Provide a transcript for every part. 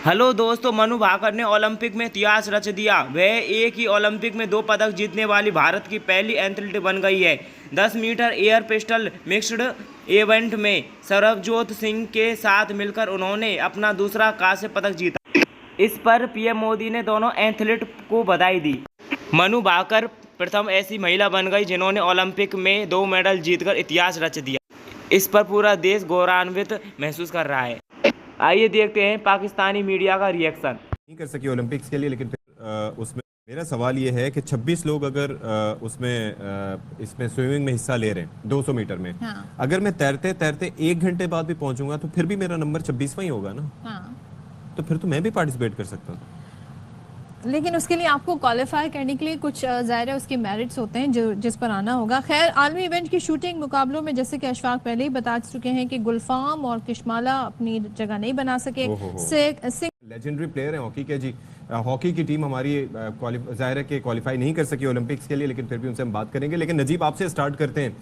Hello दोस्तों, मनु भाकर ने Olympic में इतिहास रच दिया। वह एक ही ओलंपिक में 2 पदक जीतने वाली भारत की पहली एथलीट बन गई है। 10 metre air pistol mixed event में सरबजोत सिंह के साथ मिलकर उन्होंने अपना दूसरा कांस्य पदक जीता। इस पर पीएम मोदी ने दोनों एथलीट को बधाई दी। मनु भाकर प्रथम ऐसी महिला बन गई जिन्होंने ओलंपिक में 2 मेडल जीतकर इतिहास रच दिया। इस पर पूरा देश गौरवान्वित महसूस कर रहा है। आइए देखते हैं पाकिस्तानी मीडिया का रिएक्शन। नहीं कर सकी ओलंपिक्स के लिए, लेकिन फिर उसमें मेरा सवाल ये है कि 26 लोग अगर इसमें स्विमिंग में हिस्सा ले रहे हैं 200 मीटर में। हाँ। अगर मैं तैरते तैरते 1 घंटे बाद भी पहुंचूंगा तो फिर भी मेरा नंबर 26वां ही होगा ना। हाँ। तो फिर तो मैं भी पार्टिसिपेट कर सकता हूँ। लेकिन उसके लिए आपको क्वालिफाई करने के लिए कुछ ज़ाहिर है उसके मेरिट्स होते हैं जो जिस पर आना होगा। खैर, आलमी इवेंट की शूटिंग मुकाबलों में जैसे कि अशफाक पहले ही बता चुके हैं कि गुलफाम और किशमाला अपनी जगह नहीं बना सके। लेजेंडरी प्लेयर हैं हॉकी के जी। हॉकी की टीम हमारी ज़ाहिर है कि क्वालिफाई नहीं कर सकी ओलंपिक्स के लिए, लेकिन फिर भी उनसे हम बात करेंगे। लेकिन नजीब, आपसे स्टार्ट करते हैं।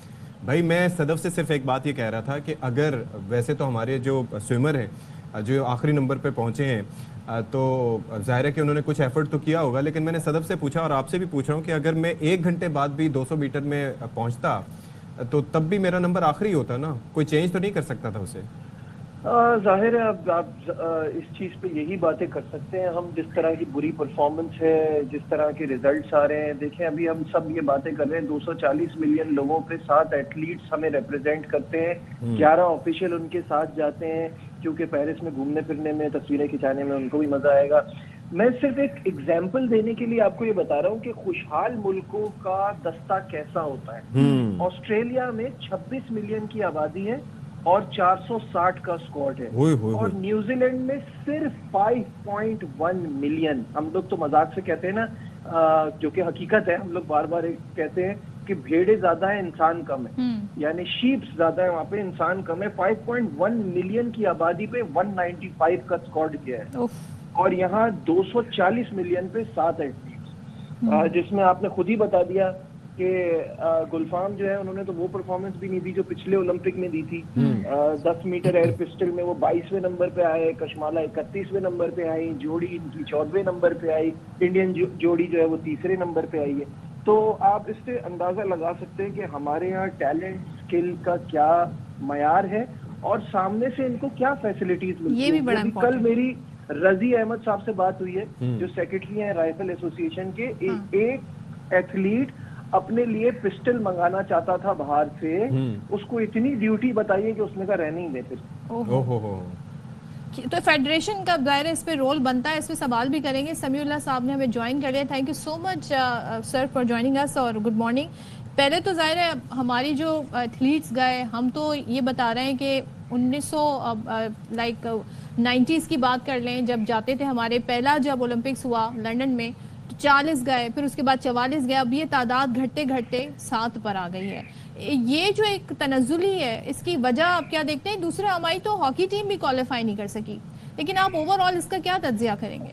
भाई, मैं सदफ से सिर्फ एक बात ये कह रहा था कि अगर वैसे तो हमारे जो स्विमर हैं जो आखिरी नंबर पे पहुंचे हैं, तो जाहिर है कि उन्होंने कुछ एफर्ट तो किया होगा, लेकिन मैंने सदफ से पूछा और आपसे भी पूछ रहा हूँ कि अगर मैं 1 घंटे बाद भी 200 मीटर में पहुंचता तो तब भी मेरा नंबर आखिरी होता ना। कोई चेंज तो नहीं कर सकता था उसे। जाहिर है अब आप इस चीज़ पे यही बातें कर सकते हैं। हम जिस तरह की बुरी परफॉर्मेंस है, जिस तरह के रिजल्ट्स आ रहे हैं, देखें अभी हम सब ये बातें कर रहे हैं 240 मिलियन लोगों पे 7 एथलीट्स हमें रिप्रेजेंट करते हैं। 11 ऑफिशियल उनके साथ जाते हैं क्योंकि पेरिस में घूमने फिरने में, तस्वीरें खिंचाने में उनको भी मजा आएगा। मैं सिर्फ एक एग्जाम्पल देने के लिए आपको ये बता रहा हूँ कि खुशहाल मुल्कों का दस्ता कैसा होता है। ऑस्ट्रेलिया में 26 मिलियन की आबादी है और 460 का स्क्वाड है। और न्यूजीलैंड में सिर्फ 5.1 मिलियन। हम लोग तो मजाक से कहते हैं ना, जो कि हकीकत है, हम लोग बार बार कहते हैं कि भेड़े ज्यादा है इंसान कम है, यानी शीप्स ज्यादा है वहाँ पे, इंसान कम है। 5.1 मिलियन की आबादी पे 195 का स्क्वाड किया है और यहाँ 240 मिलियन पे 7 एथलीट्स, जिसमें आपने खुद ही बता दिया कि गुलफाम जो है उन्होंने तो वो परफॉर्मेंस भी नहीं दी जो पिछले ओलंपिक में दी थी। 10 मीटर एयर पिस्टल में वो 22वें नंबर पे आए, कशमाला 31वें नंबर पे आई, जोड़ी इनकी 14वें नंबर पे आई, इंडियन जोड़ी जो है वो 3रे नंबर पे आई है। तो आप इससे अंदाजा लगा सकते हैं कि हमारे यहाँ टैलेंट, स्किल का क्या मयार है और सामने से इनको क्या फैसिलिटीज मिलती है। कल मेरी रजी अहमद साहब से बात हुई है, जो सेक्रेटरी हैं राइफल एसोसिएशन के। एक एथलीट अपने लिए पिस्टल मंगाना चाहता था बाहर से, उसको इतनी ड्यूटी बताइए कि उसने कहा रहने ही दे फिर। तो फेडरेशन का दायरा इस पे रोल बनता है, इस पे सवाल भी करेंगे। समीउल्लाह साहब ने हमें ज्वाइन कर लिया। Thank you so much sir for joining us और गुड मॉर्निंग। पहले तो जाहिर है हमारी जो एथलीट्स गए, हम तो ये बता रहे हैं कि 90s की बात कर लें, जब जाते थे हमारे पहला जब ओलंपिक्स हुआ लंदन में, 40 गए, फिर उसके बाद 44 गए, अब ये तादाद घटते घटते 7 पर आ गई है। ये जो एक तनज़ुली है, इसकी वजह आप क्या देखते हैं? दूसरा, हमारी तो हॉकी टीम भी क्वालिफाई नहीं कर सकी, लेकिन आप ओवरऑल इसका क्या तज्जिया करेंगे?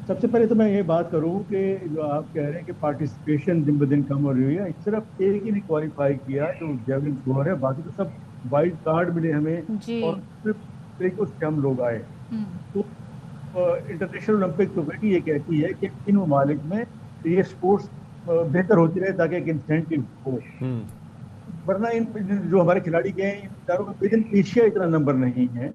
सबसे पहले तो मैं ये बात करूं कि जो आप कह रहे हैं कि पार्टिसिपेशन दिन ब दिन कम हो रही है, सिर्फ एक ही ने क्वालिफाई किया जो जेवलिन थ्रोअर है, बाकी तो सब वाइल्ड कार्ड मिले हमें और सिर्फ उससे हम लोग आए। तो इंटरनेशनल ओलंपिक कमेटी ये कहती है कि इन ममालिक में ये स्पोर्ट्स बेहतर होती रहे ताकि एक इंसेंटिव हो, वरना इन जो हमारे खिलाड़ी गए इन चारों का विद इन एशिया इतना नंबर नहीं है।